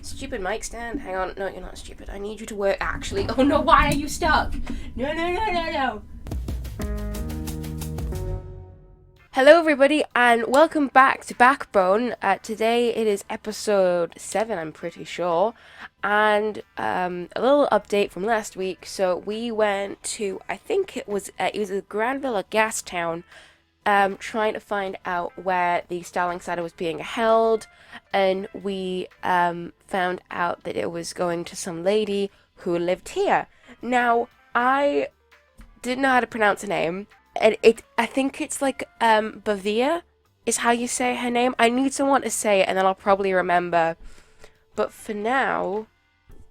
Stupid mic stand. Hang on. No, you're not stupid. I need you to work. Actually. Oh no, why are you stuck? No, no, no, no, no. Hello, everybody, and welcome back to Backbone. Today it is episode 7, I'm pretty sure, and a little update from last week. So we went to, I think it was a Granville, a gas town, trying to find out where the Starling Cider was being held, and we found out that it was going to some lady who lived here. Now, I didn't know how to pronounce her name, and I think it's like Bavia is how you say her name. I need someone to say it, and then I'll probably remember. But for now,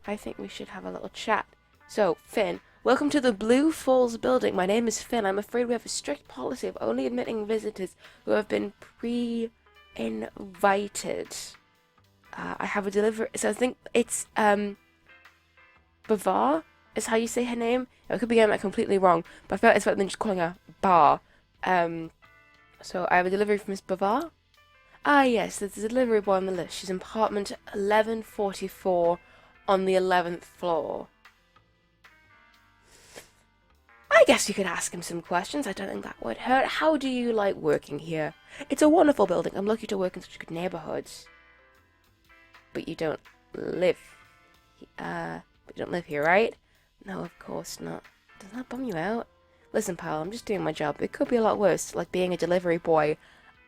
I think we should have a little chat. So, Finn, welcome to the Blue Falls building. My name is Finn. I'm afraid we have a strict policy of only admitting visitors who have been pre-invited. I have a delivery. So I think it's Bavar is how you say her name. I could be getting that completely wrong, but I felt it's better than just calling her Bar. So I have a delivery from Miss Bavar. Ah, yes, there's a delivery boy on the list. She's in apartment 1144 on the 11th floor. I guess you could ask him some questions. I don't think that would hurt. How do you like working here? It's a wonderful building. I'm lucky to work in such good neighborhoods. But you don't live. Here, right? No, of course not. Doesn't that bum you out? Listen, pal, I'm just doing my job. It could be a lot worse, like being a delivery boy.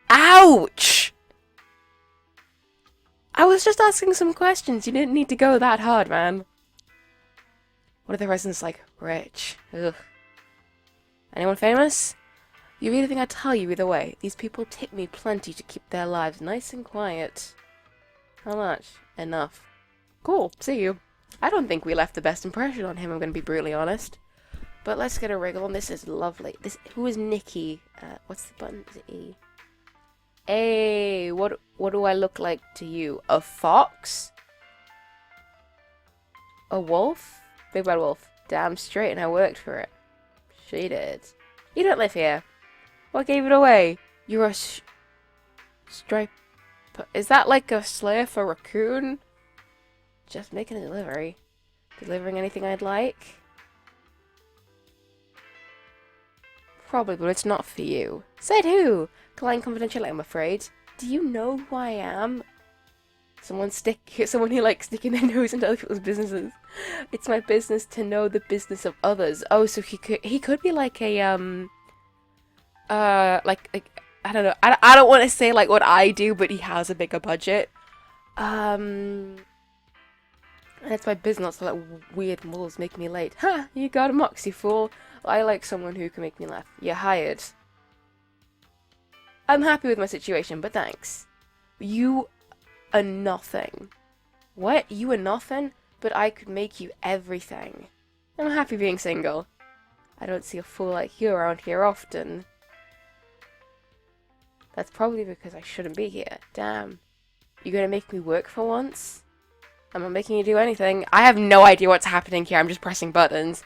Ouch! I was just asking some questions. You didn't need to go that hard, man. What are the residents like? Rich. Ugh. Anyone famous? You read anything I tell you either way. These people tip me plenty to keep their lives nice and quiet. How much? Enough. Cool. See you. I don't think we left the best impression on him, I'm going to be brutally honest. But let's get a wriggle on. This is lovely. Who is Nikki? What's the button? Is it E? Hey, what do I look like to you? A fox? A wolf? Big bad wolf. Damn straight, and I worked for it. She did. You don't live here. What gave it away? You're a stripe. Is that like a slayer for raccoon? Just making a delivery. Delivering anything I'd like? Probably, but it's not for you. Said who? Client confidentiality, I'm afraid. Do you know who I am? Someone who likes sticking their nose into other people's businesses. It's my business to know the business of others. Oh, so he could be like a like I don't know. I don't want to say like what I do, but he has a bigger budget. That's my business, so like weird moles make me late. Ha! You got a moxie, fool. I like someone who can make me laugh. You're hired. I'm happy with my situation, but thanks. You are nothing. What? You are nothing? But I could make you everything. I'm happy being single. I don't see a fool like you around here often. That's probably because I shouldn't be here. Damn. You gonna make me work for once? I'm not making you do anything. I have no idea what's happening here. I'm just pressing buttons.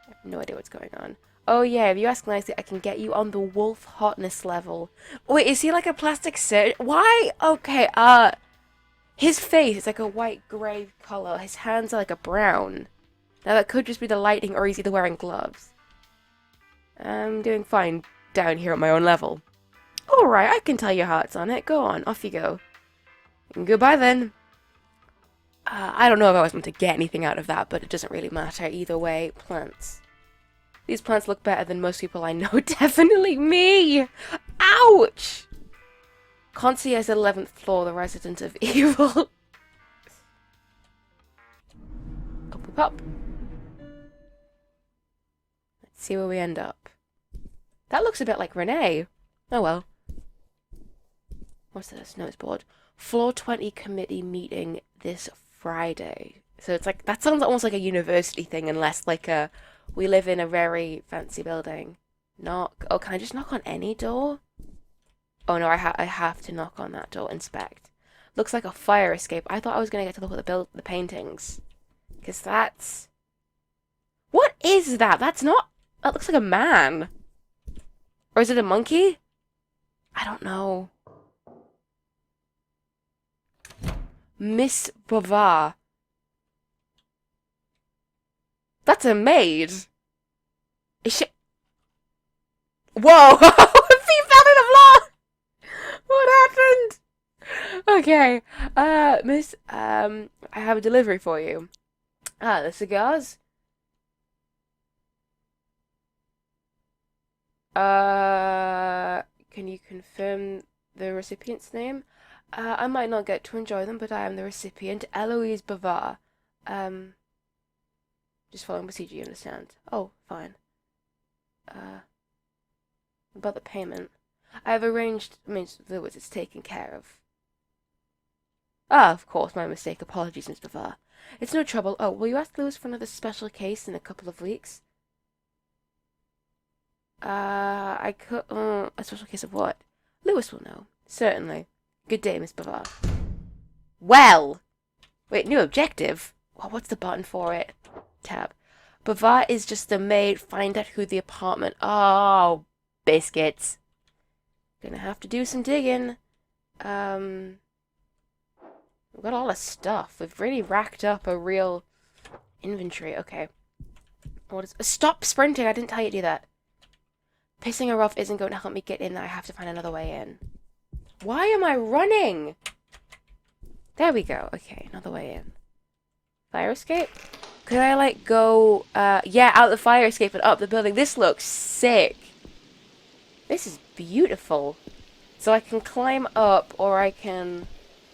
I have no idea what's going on. Oh yeah, if you ask nicely, I can get you on the wolf hotness level. Wait, is he like a plastic surgeon? Why? Okay, his face is like a white grey color. His hands are like a brown. Now that could just be the lighting, or he's either wearing gloves. I'm doing fine down here at my own level. Alright, I can tell your heart's on it. Go on, off you go. And goodbye then. I don't know if I was meant to get anything out of that, but it doesn't really matter. Either way, plants. These plants look better than most people I know. Definitely me! Ouch! Concierge 11th floor, the resident of evil. Up we pop. Let's see where we end up. That looks a bit like Renee. Oh well. What's this? Notice board. Floor 20 committee meeting this Friday. So it's like, that sounds almost like a university thing, unless like we live in a very fancy building. Knock. Oh, can I just knock on any door? Oh no, I have to knock on that door. Inspect. Looks like a fire escape. I thought I was gonna get to look at the paintings. Because that's... What is that? That looks like a man. Or is it a monkey? I don't know. Miss Bavar. That's a maid. Is she... Whoa! He fell in a block! What happened? Okay. Miss, I have a delivery for you. Ah, the cigars? Can you confirm the recipient's name? I might not get to enjoy them, but I am the recipient, Eloise Bavar. Um, just following procedure, you understand? Oh, fine. Uh, about the payment. I have arranged, I mean, Lewis, it's taken care of. Ah, of course, my mistake. Apologies, Miss Bavar. It's no trouble. Oh, will you ask Lewis for another special case in a couple of weeks? I could, a special case of what? Lewis will know. Certainly. Good day, Miss Bavar. Well! Wait, new objective? Well, what's the button for it? Tab. Bavar is just the maid. Find out who the apartment... Oh, biscuits. Gonna have to do some digging. We've got all the stuff. We've really racked up a real inventory. Okay. What is... Stop sprinting! I didn't tell you to do that. Pissing her off isn't going to help me get in. I have to find another way in. Why am I running? There we go. Okay, another way in. Fire escape? Could I, like, go, yeah, out the fire escape and up the building? This looks sick. This is beautiful. So I can climb up, or I can...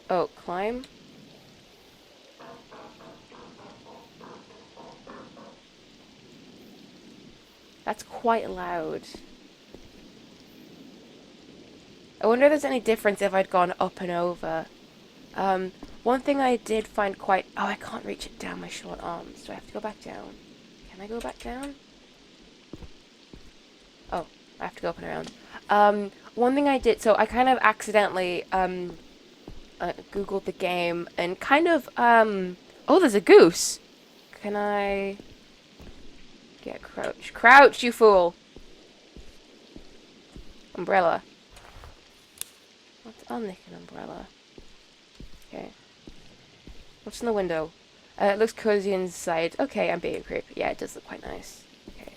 Oh, climb? That's quite loud. I wonder if there's any difference if I'd gone up and over. One thing I did find quite... Oh, I can't reach it down my short arms. Do I have to go back down? Can I go back down? Oh, I have to go up and around. One thing I did... So I kind of accidentally, Googled the game and kind of, Oh, there's a goose! Can I... Get crouch. Crouch, you fool! Umbrella. I'll nick an umbrella. Okay. What's in the window? It looks cozy inside. Okay, I'm being creepy. Yeah, it does look quite nice. Okay.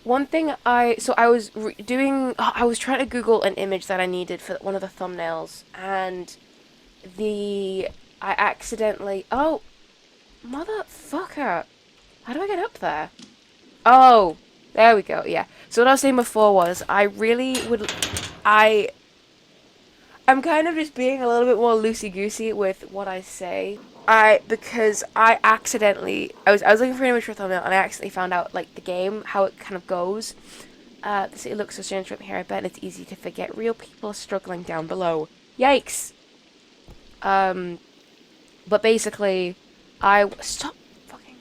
One thing I was doing... I was trying to Google an image that I needed for one of the thumbnails, and I accidentally... Oh! Motherfucker! How do I get up there? Oh! There we go, yeah. So what I was saying before was, I'm kind of just being a little bit more loosey-goosey with what I say. Because I accidentally, I was looking for an image for a thumbnail, and I accidentally found out, like, the game, how it kind of goes. The city looks so strange from here, I bet it's easy to forget real people are struggling down below. Yikes! But basically, stop fucking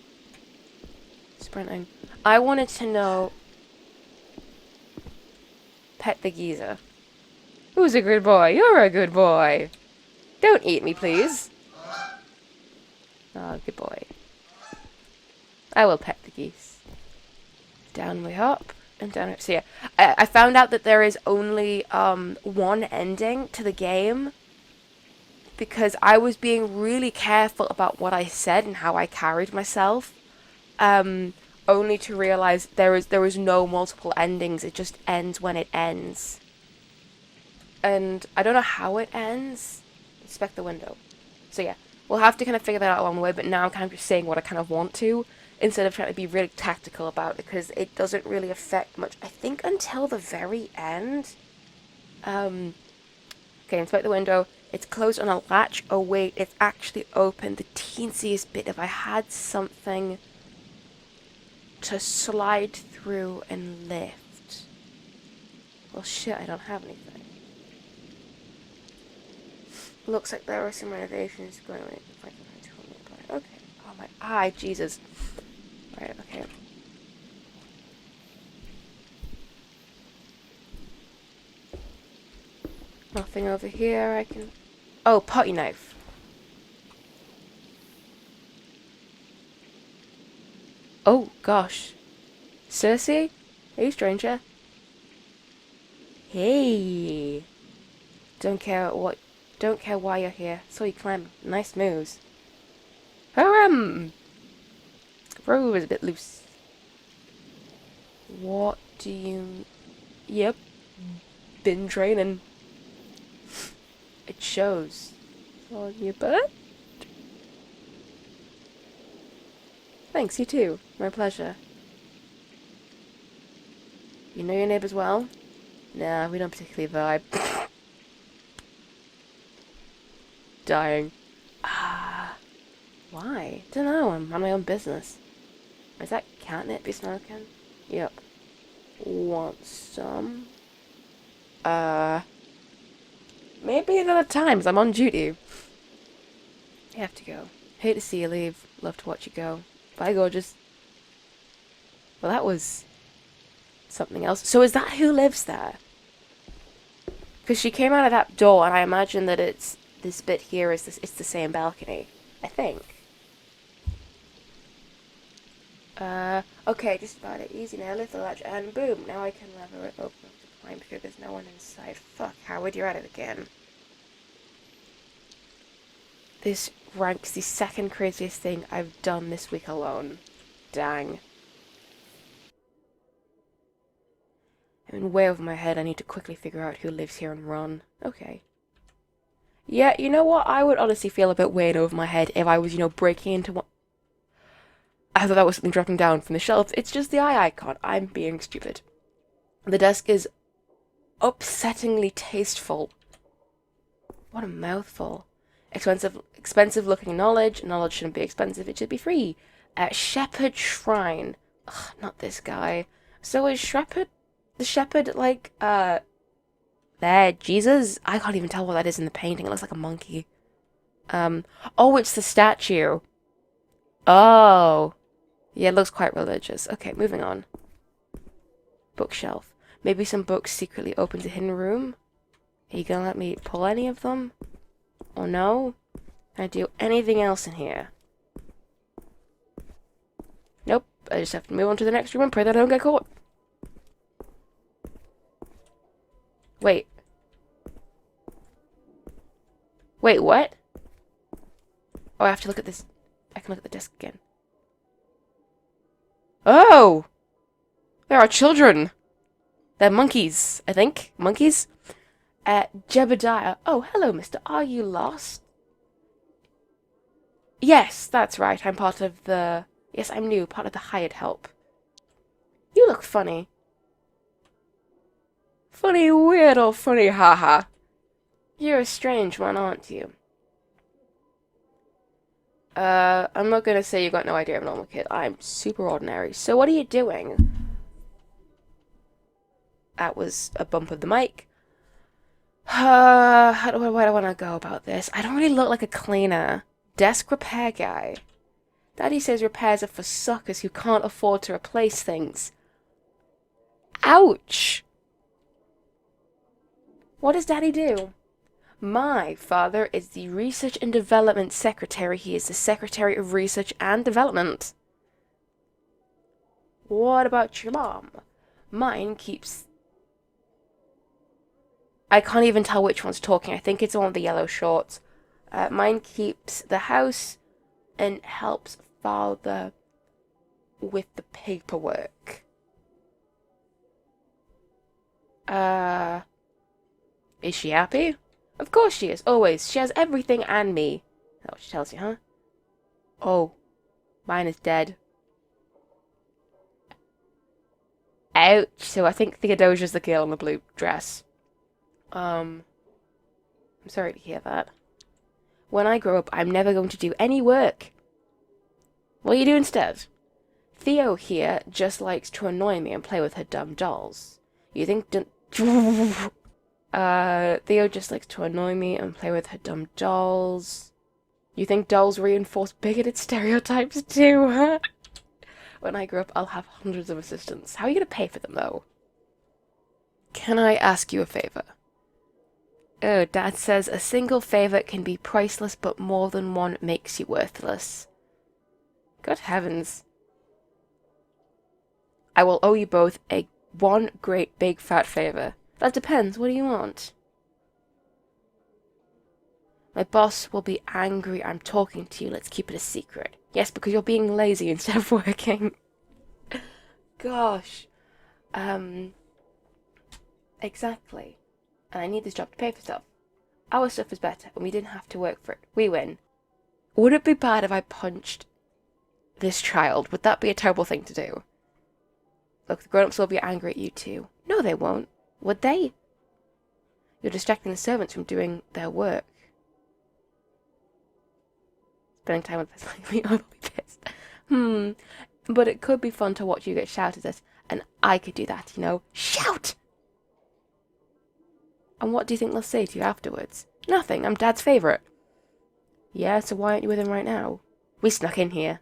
sprinting. I wanted to know... Pet the geezer. Who's a good boy? You're a good boy. Don't eat me, please. Oh, good boy. I will pet the geese. Down we hop, and down we... So yeah, I found out that there is only, one ending to the game. Because I was being really careful about what I said and how I carried myself. Only to realize there is no multiple endings. It just ends when it ends. And I don't know how it ends. Inspect the window. So yeah, we'll have to kind of figure that out along the way, but now I'm kind of just saying what I kind of want to, instead of trying to be really tactical about it, because it doesn't really affect much, I think, until the very end. Okay, inspect the window. It's closed on a latch. Oh wait, it's actually open. The teensiest bit. If I had something to slide through and lift. Well shit, I don't have anything. Looks like there are some renovations going on. Okay. Oh my eye, Jesus. Right, okay. Nothing over here I can... Oh, potty knife. Oh, gosh. Cersei? Hey, stranger. Hey. Don't care what Don't care why you're here. Saw you climb. Nice moves. Row is a bit loose. What do you... Yep. Been training. It shows. On your butt? Thanks, you too. My pleasure. You know your neighbors well? Nah, we don't particularly vibe. Dying. Why? Dunno, I'm on my own business. Is that catnip you smoking? Yep. Want some? Maybe another time, 'cause I'm on duty. I have to go. Hate to see you leave. Love to watch you go. Bye, gorgeous. Well, that was something else. So is that who lives there? Because she came out of that door, and I imagine that it's this bit here is it's the same balcony. I think. Okay, just about it. Easy now. Lift the latch, and boom. Now I can lever it open up to climb through. There's no one inside. Fuck, Howard, you're at it again. This ranks the second craziest thing I've done this week alone. Dang. I'm in way over my head. I need to quickly figure out who lives here and run. Okay. Yeah, you know what? I would honestly feel a bit way over my head if I was, breaking into one. I thought that was something dropping down from the shelf. It's just the eye icon. I'm being stupid. The desk is upsettingly tasteful. What a mouthful. Expensive looking knowledge. Knowledge shouldn't be expensive. It should be free. Shepherd Shrine. Ugh, not this guy. So is the shepherd, like, there, Jesus? I can't even tell what that is in the painting. It looks like a monkey. Oh, it's the statue. Oh. Yeah, it looks quite religious. Okay, moving on. Bookshelf. Maybe some books secretly open to hidden room? Are you gonna let me pull any of them? Or no? Can I do anything else in here? Nope. I just have to move on to the next room and pray that I don't get caught. Wait. Wait, what? Oh, I have to look at this. I can look at the desk again. Oh! There are children! They're monkeys, I think. Monkeys? Jebediah. Oh, hello, mister. Are you lost? Yes, that's right. I'm part of the... Yes, I'm new. Part of the hired help. You look funny. Funny, weird, or funny haha. You're a strange one, aren't you? I'm not gonna say you got no idea I'm a normal kid. I'm super ordinary. So what are you doing? That was a bump of the mic. Where do I want to go about this? I don't really look like a cleaner. Desk repair guy. Daddy says repairs are for suckers who can't afford to replace things. Ouch! What does Daddy do? My father is the Research and Development Secretary. He is the Secretary of Research and Development. What about your mom? Mine keeps... I can't even tell which one's talking. I think it's one of the yellow shorts. Mine keeps the house and helps father with the paperwork. Is she happy? Of course she is, always. She has everything and me. Is that what she tells you, huh? Oh, mine is dead. Ouch. So I think Theodosia's the girl in the blue dress. I'm sorry to hear that. When I grow up, I'm never going to do any work. What do you do instead? Theo here just likes to annoy me and play with her dumb dolls. You think Theo just likes to annoy me and play with her dumb dolls. You think dolls reinforce bigoted stereotypes too, huh? When I grow up, I'll have hundreds of assistants. How are you gonna pay for them, though? Can I ask you a favor? Oh, Dad says a single favor can be priceless, but more than one makes you worthless. Good heavens. I will owe you both one great big fat favor. That depends. What do you want? My boss will be angry I'm talking to you. Let's keep it a secret. Yes, because you're being lazy instead of working. Gosh. Exactly. And I need this job to pay for stuff. Our stuff is better, and we didn't have to work for it. We win. Would it be bad if I punched this child? Would that be a terrible thing to do? Look, the grown-ups will be angry at you too. No, they won't. Would they? You're distracting the servants from doing their work. Spending time with us like me, I'll be pissed. But it could be fun to watch you get shouted at, and I could do that, you know? Shout! And what do you think they'll say to you afterwards? Nothing, I'm Dad's favourite. Yeah, so why aren't you with him right now? We snuck in here.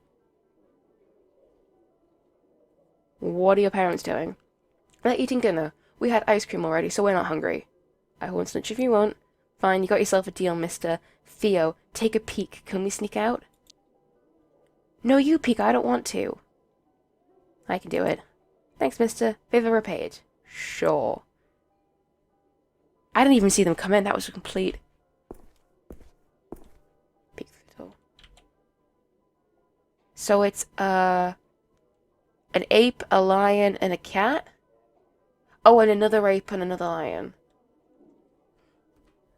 What are your parents doing? They're eating dinner. We had ice cream already, so we're not hungry. I won't snitch if you won't. Fine, you got yourself a deal, mister. Theo, take a peek. Can we sneak out? No, you peek. I don't want to. I can do it. Thanks, mister. Favor repaid. Sure. I didn't even see them come in. That was a complete... peek through the door. So it's, an ape, a lion, and a cat? Oh, and another ape and another lion.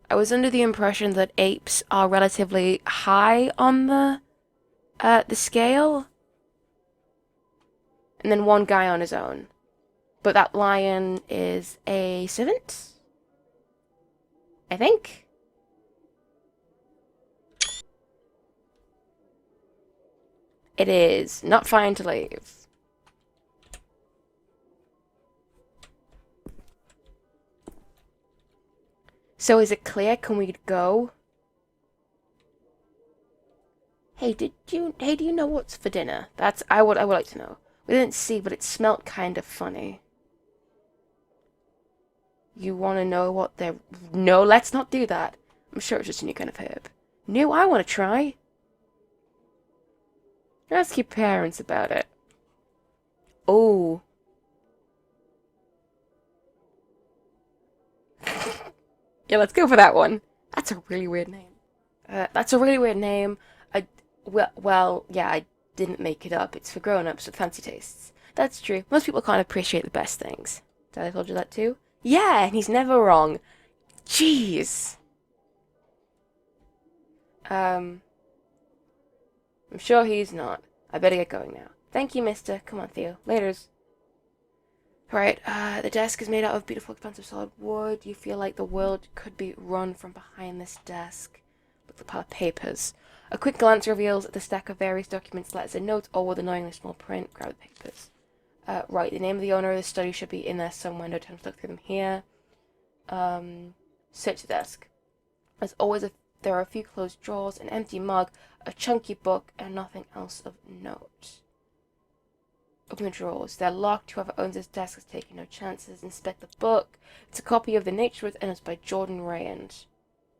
I was under the impression that apes are relatively high on the scale. And then one guy on his own. But that lion is a servant? I think. It is. Not fine to leave. So is it clear? Can we go? Hey, do you know what's for dinner? I would like to know. We didn't see, but it smelt kind of funny. You want to know what they're... No, let's not do that. I'm sure it's just a new kind of herb. New, I want to try. Ask your parents about it. Oh. Yeah, let's go for that one. That's a really weird name. That's a really weird name. Well, yeah, I didn't make it up. It's for grown-ups with fancy tastes. That's true. Most people can't appreciate the best things. Did I told you that too? Yeah, and he's never wrong. Jeez. I'm sure he's not. I better get going now. Thank you, mister. Come on, Theo. Laters. Right, the desk is made out of beautiful, expensive solid wood. You feel like the world could be run from behind this desk. Look at the pile of papers. A quick glance reveals the stack of various documents, letters, and notes, all with annoyingly small print. Grab the papers. Right, the name of the owner of the study should be in there somewhere. No time to look through them here. Search the desk. As always, there are a few closed drawers, an empty mug, a chunky book, and nothing else of note. Open the drawers. They're locked. Whoever owns this desk is taking no chances. Inspect the book. It's a copy of The Nature of It, and it's by Jordan Rand.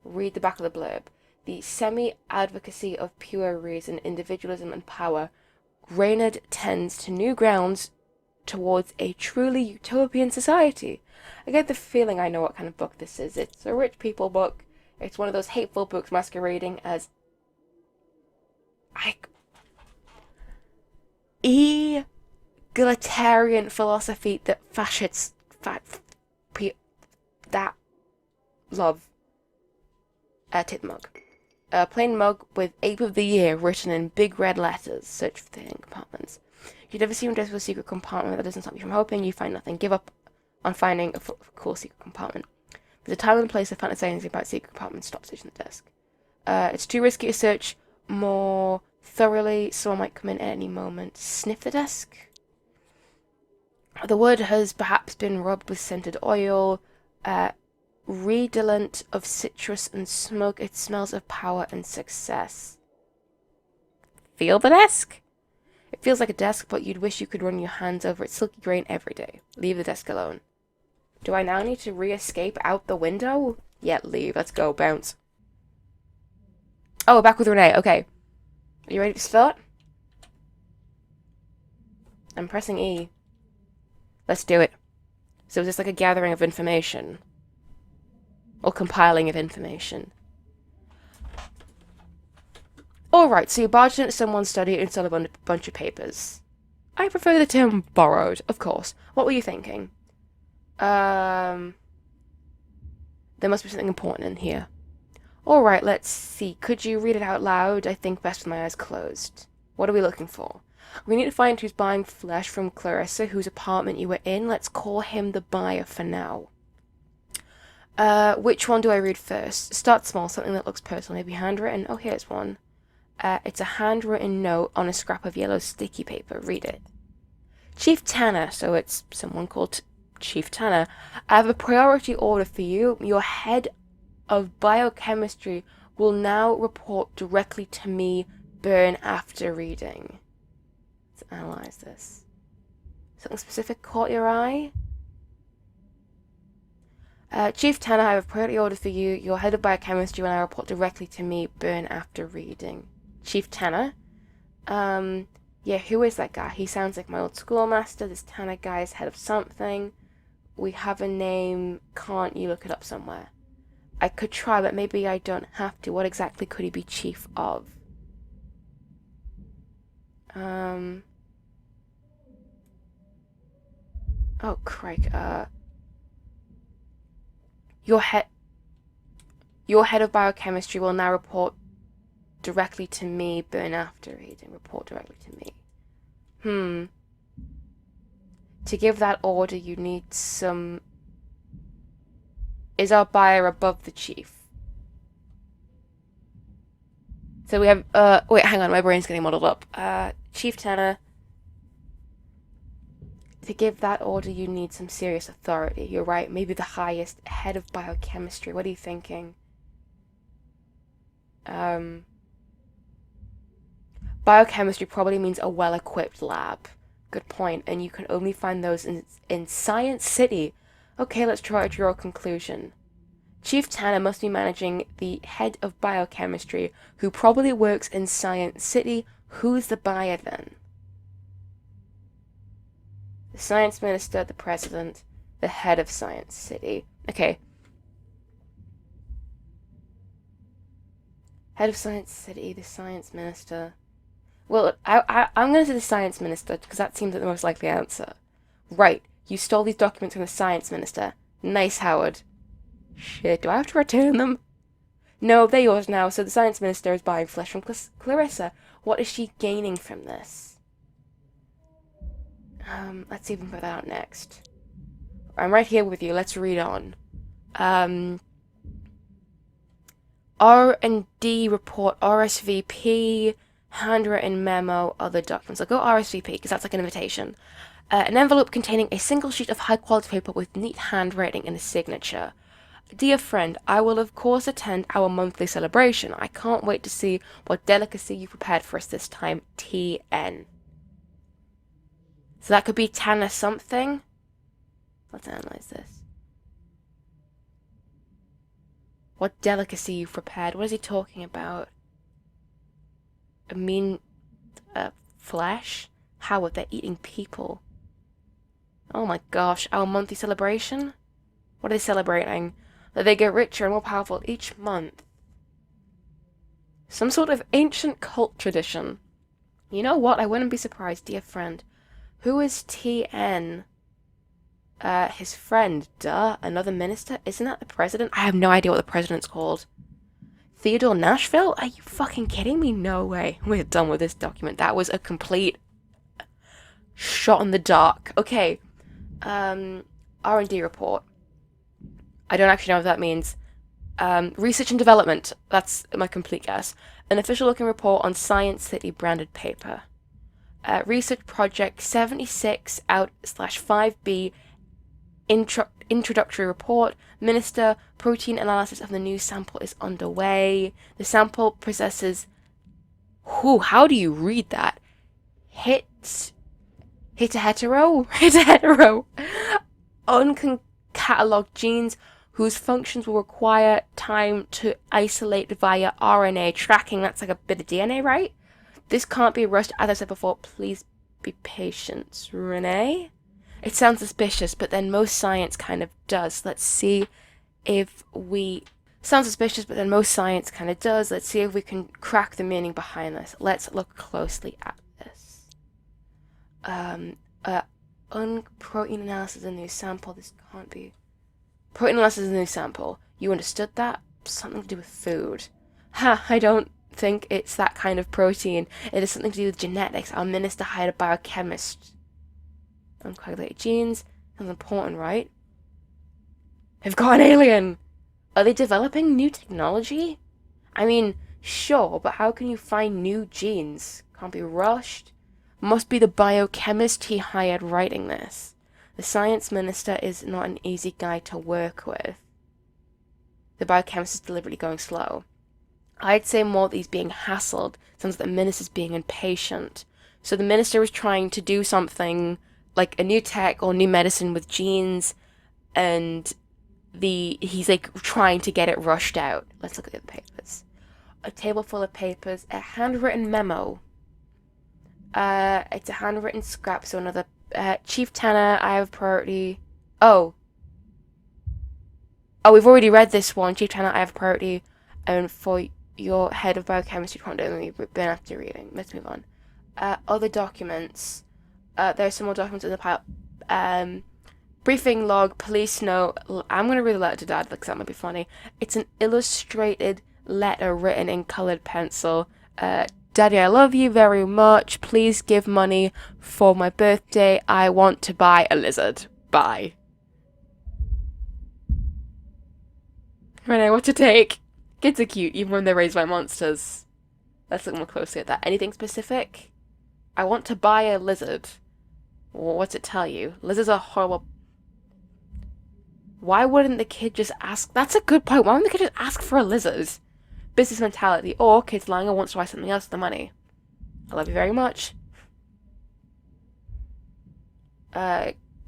Read the back of the blurb. The semi-advocacy of pure reason, individualism, and power. Reynard tends to new grounds towards a truly utopian society. I get the feeling I know what kind of book this is. It's a rich people book. It's one of those hateful books masquerading as egalitarian philosophy that fascists that love. Tip mug. A plain mug with Ape of the Year written in big red letters. Search for the hidden compartments. You've never seen a secret compartment. That doesn't stop you from hoping. You find nothing. Give up on finding a cool secret compartment. There's a time and place of fantasizing about secret compartments. Stop searching the desk. It's too risky to search more thoroughly. Someone might come in at any moment. Sniff the desk. The wood has perhaps been rubbed with scented oil. Redolent of citrus and smoke. It smells of power and success. Feel the desk? It feels like a desk, but you'd wish you could run your hands over its silky grain every day. Leave the desk alone. Do I now need to re-escape out the window? Yeah, leave. Let's go. Bounce. Oh, we're back with Renee. Okay. Are you ready to start? I'm pressing E. Let's do it. So is this like a gathering of information? Or compiling of information? Alright, so you barged into someone's study and stole a bunch of papers. I prefer the term borrowed, of course. What were you thinking? There must be something important in here. Alright, let's see. Could you read it out loud? I think best with my eyes closed. What are we looking for? We need to find who's buying flesh from Clarissa, whose apartment you were in. Let's call him the buyer for now. Which one do I read first? Start small, something that looks personal, maybe handwritten. Oh, here's one. It's a handwritten note on a scrap of yellow sticky paper. Read it. Chief Tanner, so it's someone called Chief Tanner. I have a priority order for you. Your head of biochemistry will now report directly to me. Burn after reading. Let's analyze this. Something specific caught your eye? Chief Tanner, I have a priority order for you. Your head of biochemistry will now report directly to me. Burn after reading. Chief Tanner? Yeah, who is that guy? He sounds like my old schoolmaster. This Tanner guy is head of something. We have a name. Can't you look it up somewhere? I could try, but maybe I don't have to. What exactly could he be chief of? Oh, crike. Your head of biochemistry will now report directly to me. Burn after reading. Report directly to me. To give that order, you need some... Is our buyer above the chief? So we have... wait, hang on. My brain's getting muddled up. Chief Tanner. To give that order, you need some serious authority. You're right. Maybe the highest head of biochemistry. What are you thinking? Biochemistry probably means a well-equipped lab. Good point. And you can only find those in Science City. Okay, let's try to draw a conclusion. Chief Tanner must be managing the head of biochemistry, who probably works in Science City. Who's the buyer then? The science minister, the president, the head of Science City. Okay. Head of Science City, the science minister. Well, I'm going to say the science minister, because that seems like the most likely answer. Right, you stole these documents from the science minister. Nice, Howard. Shit, do I have to return them? No, they're yours now, so the science minister is buying flesh from Clarissa. What is she gaining from this? Let's see if we can put that out next. I'm right here with you, let's read on. R&D report, RSVP, handwritten memo, other documents. I'll go RSVP, because that's like an invitation. An envelope containing a single sheet of high-quality paper with neat handwriting and a signature. Dear friend, I will of course attend our monthly celebration. I can't wait to see what delicacy you prepared for us this time. TN. So that could be Tanner something. Let's analyze this. What delicacy you've prepared? What is he talking about? I mean, flesh? How are they eating people? Oh my gosh, our monthly celebration? What are they celebrating? That they get richer and more powerful each month. Some sort of ancient cult tradition. You know what? I wouldn't be surprised, dear friend. Who is TN? His friend, duh. Another minister? Isn't that the president? I have no idea what the president's called. Theodore Nashville? Are you fucking kidding me? No way. We're done with this document. That was a complete shot in the dark. Okay. R&D report. I don't actually know what that means. Research and development. That's my complete guess. An official-looking report on Science City branded paper. Research project 76/5B. Introductory report. Minister. Protein analysis of the new sample is underway. The sample possesses... how do you read that? Heterotero. Uncatalogued genes whose functions will require time to isolate via RNA tracking. That's like a bit of DNA, right? This can't be rushed. As I said before, please be patient. Renee? It sounds suspicious, but then most science kind of does. Let's see if we Sounds suspicious, but then most science kind of does. Let's see if we can crack the meaning behind this. Let's look closely at this. Um, uh, protein analysis in the new sample. This can't be. Protein analysis in the new sample. You understood that? Something to do with food. Ha, I don't think it's that kind of protein. It has something to do with genetics. Our minister hired a biochemist. Uncoagulated genes. Sounds important, right? They've got an alien! Are they developing new technology? I mean, sure, but how can you find new genes? Can't be rushed. Must be the biochemist he hired writing this. The science minister is not an easy guy to work with. The biochemist is deliberately going slow. I'd say more that he's being hassled. Sounds like the minister's being impatient. So the minister is trying to do something like a new tech or new medicine with genes, and he's like trying to get it rushed out. Let's look at the other papers. A table full of papers, a handwritten memo. It's a handwritten scrap, so another Chief Tanner, I have priority. Oh, we've already read this one. Chief Tanner, I have priority, and for your head of biochemistry, we've been after reading. Let's move on. Other documents. There are some more documents in the pile. Briefing log, police note. I'm going to read the letter to Dad because that might be funny. It's an illustrated letter written in colored pencil. Daddy, I love you very much. Please give money for my birthday. I want to buy a lizard. Bye. Renee, what to take? Kids are cute, even when they're raised by monsters. Let's look more closely at that. Anything specific? I want to buy a lizard. Well, what's it tell you? Lizards are horrible. Why wouldn't the kid just ask? That's a good point. Why wouldn't the kid just ask for a lizard? Business mentality. Or kid's lying and wants to buy something else with the money. I love you very much.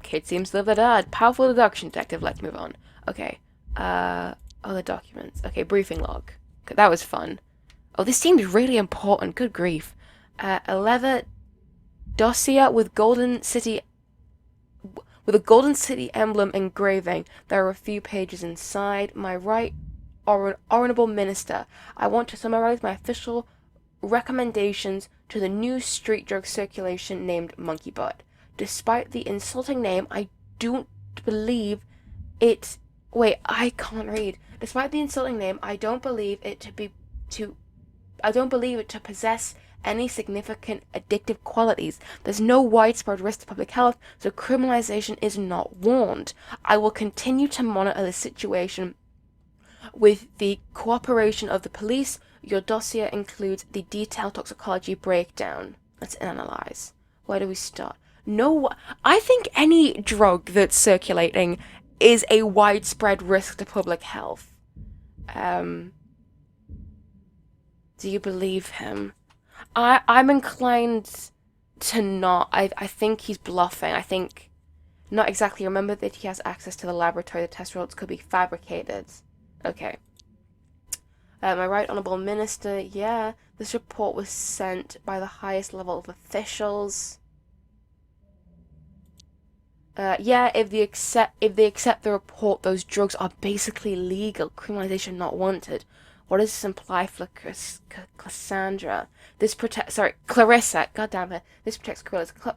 Kid seems to love their dad. Powerful deduction detective. Let's move on. Okay. Other documents. Okay, briefing log. Okay, that was fun. Oh, this seemed really important. Good grief. A leather dossier with a Golden City emblem engraving. There are a few pages inside. My right honorable minister, I want to summarize my official recommendations to the new street drug circulation named Monkey Butt. Despite the insulting name, I don't believe it. Wait, I can't read. Despite the insulting name, I don't believe it to possess any significant addictive qualities. There's no widespread risk to public health, so criminalization is not warned. I will continue to monitor the situation with the cooperation of the police. Your dossier includes the detailed toxicology breakdown. Let's analyze. Where do we start? No, I think any drug that's circulating is a widespread risk to public health. Do you believe him? I'm inclined to not. I think he's bluffing. I think not exactly. Remember that he has access to the laboratory. The test results could be fabricated. Okay. My right honorable minister. Yeah, this report was sent by the highest level of officials. Yeah, if they accept the report, those drugs are basically legal. Criminalization not wanted. What does this imply for Cassandra? This protects. Sorry, Clarissa. God damn it. This protects Clarissa.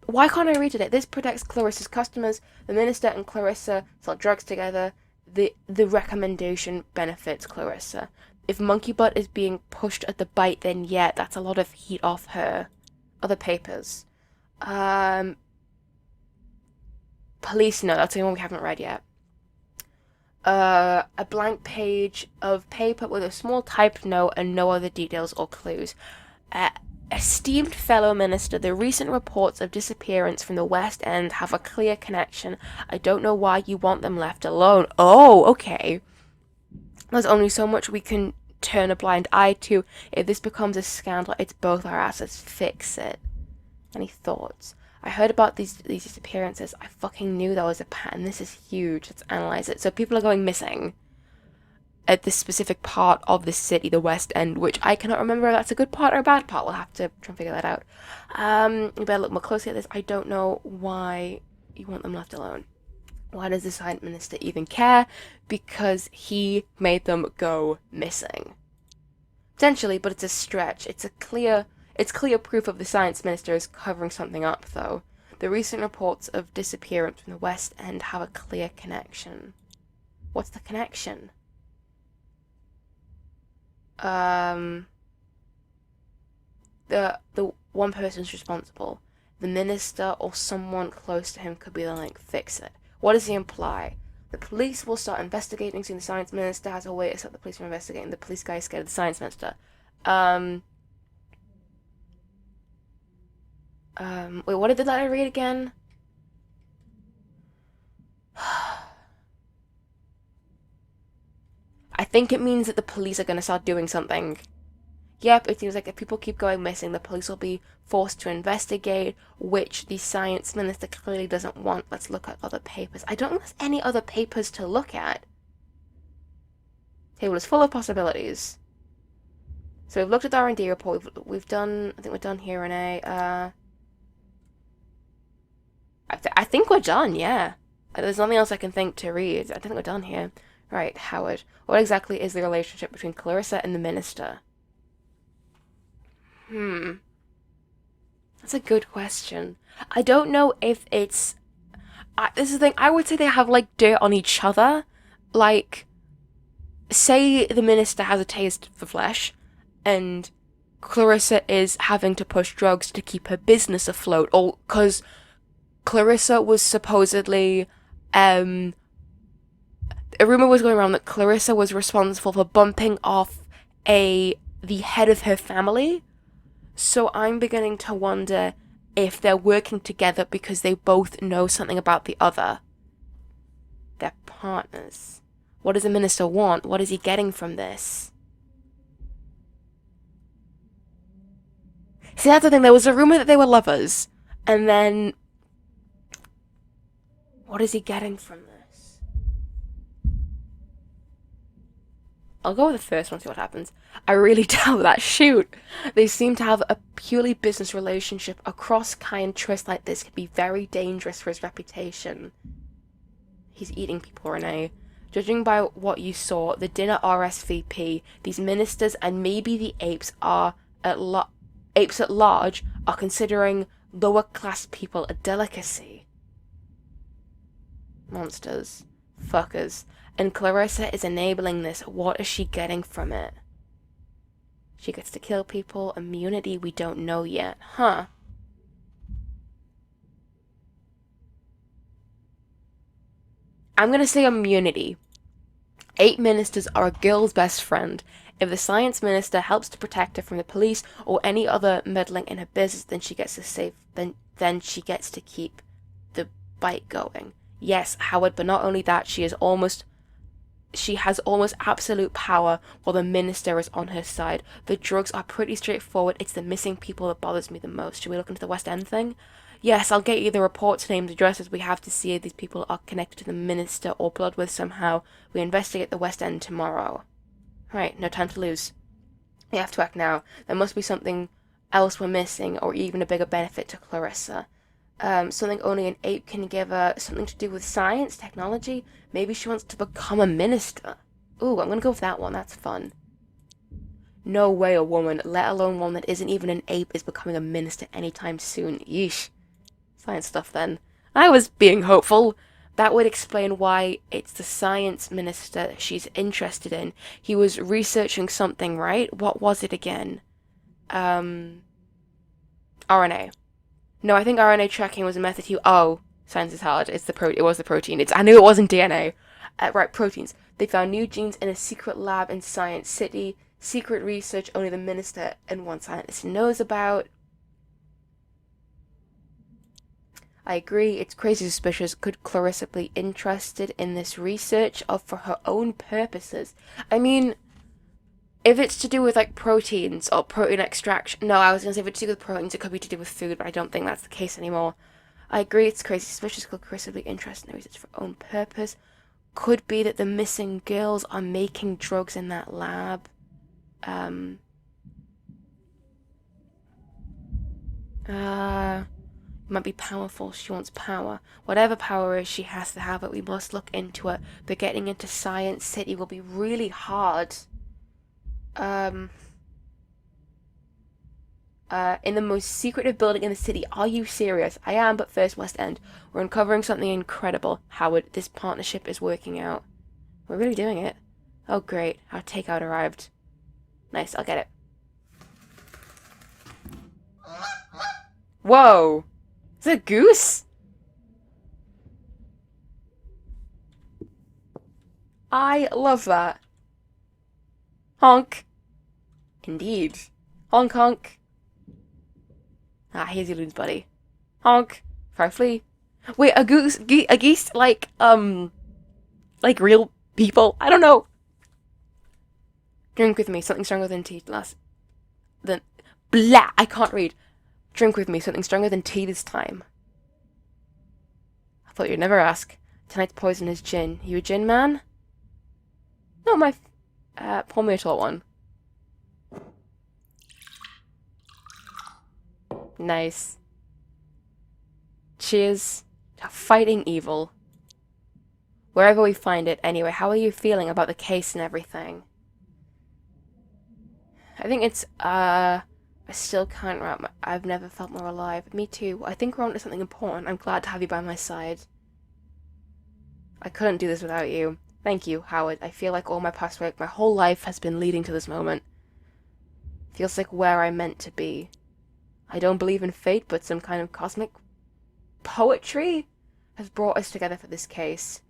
Why can't I read it? This protects Clarissa's customers. The minister and Clarissa sell drugs together. The recommendation benefits Clarissa. If Monkey Butt is being pushed at the bite, then yeah, that's a lot of heat off her. Other papers. Police note. That's the one we haven't read yet. A blank page of paper with a small typed note and no other details or clues. Esteemed fellow minister, the recent reports of disappearance from the West End have a clear connection. I don't know why you want them left alone. Oh, okay. There's only so much we can turn a blind eye to. If this becomes a scandal, it's both our asses. Fix it. Any thoughts? I heard about these disappearances. I fucking knew that was a pattern. This is huge. Let's analyze it. So people are going missing at this specific part of the city, the West End, which I cannot remember if that's a good part or a bad part. We'll have to try and figure that out. You better look more closely at this. I don't know why you want them left alone. Why does the science minister even care? Because he made them go missing. Potentially, but it's a stretch. It's clear proof of the science minister is covering something up, though. The recent reports of disappearance from the West End have a clear connection. What's the connection? The one person's responsible. The minister or someone close to him could be the link. Fix it. What does he imply? The police will start investigating soon. The science minister has a way to stop the police from investigating. The police guy is scared of the science minister. Wait, what did the letter read again? I think it means that the police are going to start doing something. Yep, it seems like if people keep going missing, the police will be forced to investigate, which the science minister clearly doesn't want. Let's look at other papers. I don't think there's any other papers to look at. Table is full of possibilities. So we've looked at the R&D report. We've done. I think we're done here, Renee. I think we're done. Yeah. There's nothing else I can think to read. I think we're done here. Right, Howard. What exactly is the relationship between Clarissa and the minister? That's a good question. I don't know if it's. This is the thing. I would say they have like dirt on each other. Like, say the minister has a taste for flesh, and Clarissa is having to push drugs to keep her business afloat, or because Clarissa was supposedly, a rumor was going around that Clarissa was responsible for bumping off the head of her family. So I'm beginning to wonder if they're working together because they both know something about the other. They're partners. What does the minister want? What is he getting from this? See, that's the thing. There was a rumor that they were lovers. And then... what is he getting from this? I'll go with the first one, see what happens. I really doubt that. Shoot. They seem to have a purely business relationship. A cross-kind twist like this could be very dangerous for his reputation. He's eating people, Renee. Judging by what you saw, the dinner RSVP, these ministers and maybe the apes at large are considering lower-class people a delicacy. Monsters. Fuckers. And Clarissa is enabling this. What is she getting from it? She gets to kill people. Immunity we don't know yet. Huh. I'm gonna say immunity. 8 ministers are a girl's best friend. If the science minister helps to protect her from the police or any other meddling in her business, then she gets she gets to keep the bite going. Yes, Howard, but not only that, she has almost absolute power while the minister is on her side. The drugs are pretty straightforward. It's the missing people that bothers me the most. Should we look into the West End thing? Yes, I'll get you the reports, names, addresses. We have to see if these people are connected to the minister or blood with somehow. We investigate the West End tomorrow. Right, no time to lose. We have to act now. There must be something else we're missing, or even a bigger benefit to Clarissa. Something only an ape can give her. Something to do with science, technology. Maybe she wants to become a minister. Ooh, I'm gonna go with that one. That's fun. No way a woman, let alone one that isn't even an ape, is becoming a minister anytime soon. Yeesh. Science stuff then. I was being hopeful. That would explain why it's the science minister she's interested in. He was researching something, right? What was it again? RNA. No, I think RNA tracking was a method he... Oh, science is hard. It was the protein. I knew it wasn't DNA. Right, proteins. They found new genes in a secret lab in Science City. Secret research only the minister and one scientist knows about. I agree, it's crazy suspicious. Could Clarissa be interested in this research for her own purposes? I mean, if it's to do with, like, proteins or protein extraction... No, I was going to say if it's to do with proteins, it could be to do with food, but I don't think that's the case anymore. I agree, it's crazy suspicious. Could Clarissa be interested in the research for her own purpose? Could be that the missing girls are making drugs in that lab. Might be powerful. She wants power. Whatever power is, she has to have it. We must look into it. But getting into Science City will be really hard. In the most secretive building in the city. Are you serious? I am, but first, West End. We're uncovering something incredible. Howard, this partnership is working out. We're really doing it. Oh, great. Our takeout arrived. Nice, I'll get it. Whoa! Is that a goose? I love that. Honk. Indeed. Honk honk. Ah, here's your loons, buddy. Honk. Fry flea. Wait, a geese, like real people? I don't know. Drink with me, something stronger than tea last. Then, blah, I can't read. Drink with me, something stronger than tea this time. I thought you'd never ask. Tonight's poison is gin. You a gin man? Not my, pour me a tall one. Nice. Cheers to fighting evil. Wherever we find it, anyway, how are you feeling about the case and everything? I think it's, I still can't wrap my... I've never felt more alive. Me too. I think we're on to something important. I'm glad to have you by my side. I couldn't do this without you. Thank you, Howard. I feel like all my past work, my whole life has been leading to this moment. Feels like where I'm meant to be. I don't believe in fate, but some kind of cosmic poetry has brought us together for this case.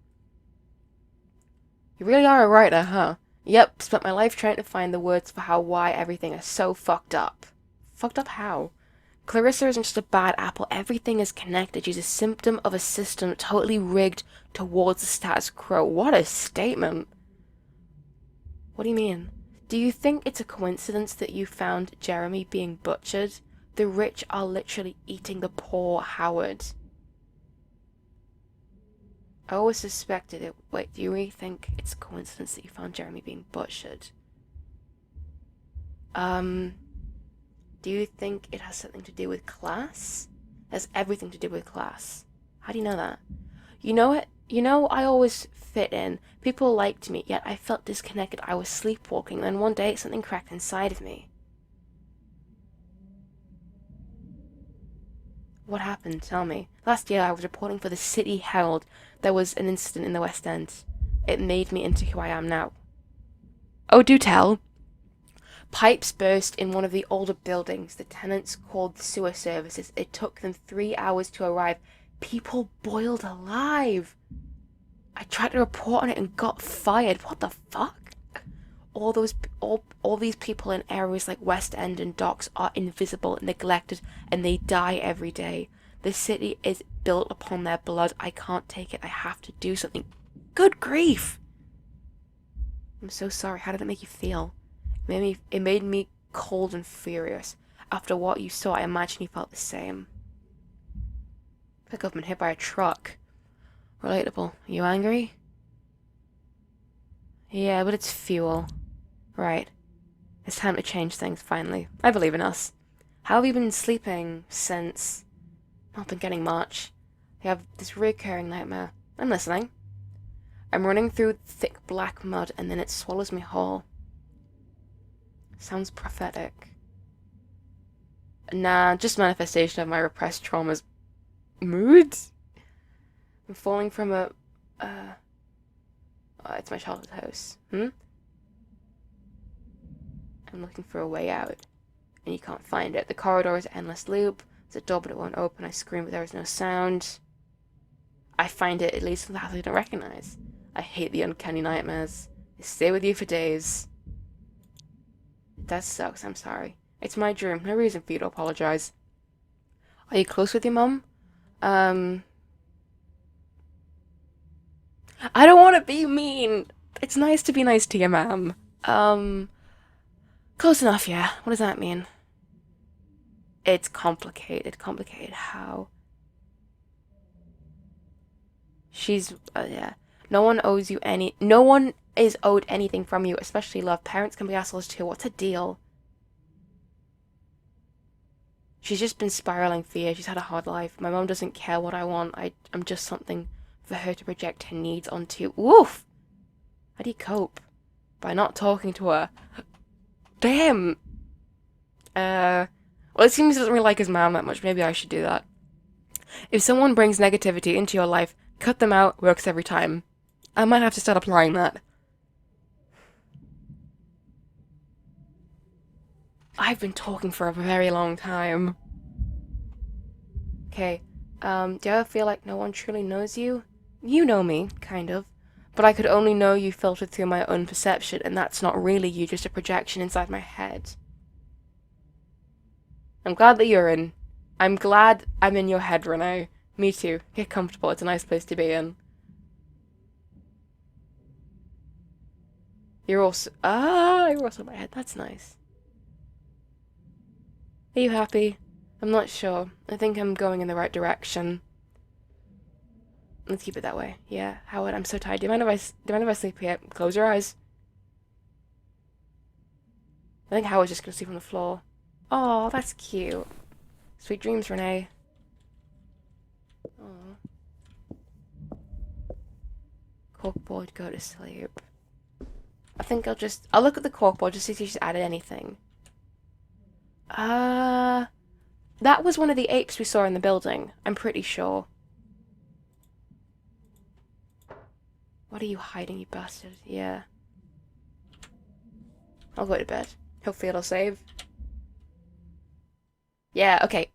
You really are a writer, huh? Yep, spent my life trying to find the words for why everything is so fucked up. Fucked up how? Clarissa isn't just a bad apple. Everything is connected. She's a symptom of a system totally rigged towards the status quo. What a statement. What do you mean? Do you think it's a coincidence that you found Jeremy being butchered? The rich are literally eating the poor Howard. I always suspected it. Wait, do you really think it's a coincidence that you found Jeremy being butchered? Do you think it has something to do with class? It has everything to do with class. How do you know that? You know it? You know, I always fit in. People liked me, yet I felt disconnected. I was sleepwalking, then one day something cracked inside of me. What happened? Tell me. Last year I was reporting for the City Herald. There was an incident in the West End. It made me into who I am now. Oh, do tell. Pipes burst in one of the older buildings. The tenants called the sewer services. It took them 3 hours to arrive. People boiled alive. I tried to report on it and got fired. What the fuck? All these people in areas like West End and Docks are invisible, neglected, and they die every day. The city is built upon their blood. I can't take it. I have to do something. Good grief! I'm so sorry. How did it make you feel? It made me cold and furious. After what you saw, I imagine you felt the same. I think I've been hit by a truck. Relatable. Are you angry? Yeah, but it's fuel. Right. It's time to change things, finally. I believe in us. How have you been sleeping since... Not been getting much. I have this recurring nightmare. I'm listening. I'm running through thick black mud and then it swallows me whole. Sounds prophetic. Nah, just manifestation of my repressed traumas. Mood? I'm falling from a... it's my childhood house. I'm looking for a way out, and you can't find it. The corridor is an endless loop. There's a door, but it won't open. I scream, but there is no sound. I find it leads to the house I don't recognize. I hate the uncanny nightmares. They stay with you for days. That sucks, I'm sorry. It's my dream. No reason for you to apologize. Are you close with your mum? I don't want to be mean. It's nice to be nice to your mum. Close enough, yeah. What does that mean? It's complicated. Complicated how? She's, yeah. No one is owed anything from you, especially love. Parents can be assholes too. What's a deal? She's just been spiraling fear. She's had a hard life. My mom doesn't care what I want. I'm just something for her to project her needs onto. Woof! How do you cope? By not talking to her. Damn! Well, it seems he doesn't really like his mom that much. Maybe I should do that. If someone brings negativity into your life, cut them out. Works every time. I might have to start applying that. I've been talking for a very long time. Okay, do you ever feel like no one truly knows you? You know me, kind of. But I could only know you filtered through my own perception, and that's not really you, just a projection inside my head. I'm glad that you're in. I'm glad I'm in your head, Renee. Me too. Get comfortable, it's a nice place to be in. You're also in my head, that's nice. Are you happy? I'm not sure. I think I'm going in the right direction. Let's keep it that way. Yeah, Howard, I'm so tired. Do you mind if I sleep here? Close your eyes. I think Howard's just gonna sleep on the floor. Oh, that's cute. Sweet dreams, Renee. Oh. Corkboard, go to sleep. I think I'll look at the corkboard just to see if she's added anything. That was one of the apes we saw in the building. I'm pretty sure. What are you hiding, you bastard? Yeah. I'll go to bed. Hopefully it'll save. Yeah, okay.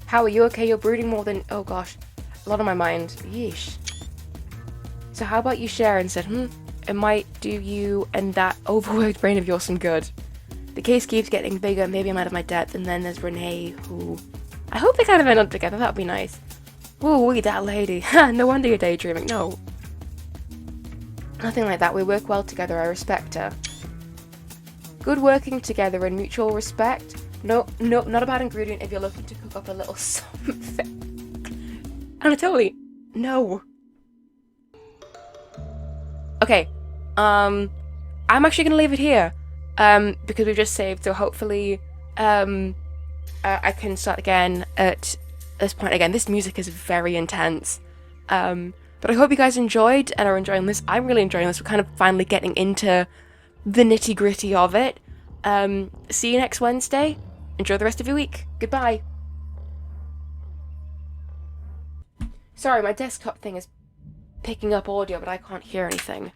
How are you okay? You're brooding more than... Oh gosh. A lot on my mind. Yeesh. So how about you share and said, it might do you and that overworked brain of yours some good. The case keeps getting bigger, maybe I'm out of my depth, and then there's Renee, who... I hope they kind of end up together, that would be nice. Woo, that lady. No wonder you're daydreaming. No. Nothing like that. We work well together. I respect her. Good working together and mutual respect. No, not a bad ingredient if you're looking to cook up a little something. Anatoly, no. Okay, I'm actually gonna leave it here, because we've just saved, so hopefully, I can start again at this point. Again, this music is very intense, but I hope you guys enjoyed and are enjoying this. I'm really enjoying this. We're kind of finally getting into the nitty-gritty of it. See you next Wednesday. Enjoy the rest of your week. Goodbye. Sorry, my desktop thing is picking up audio, but I can't hear anything.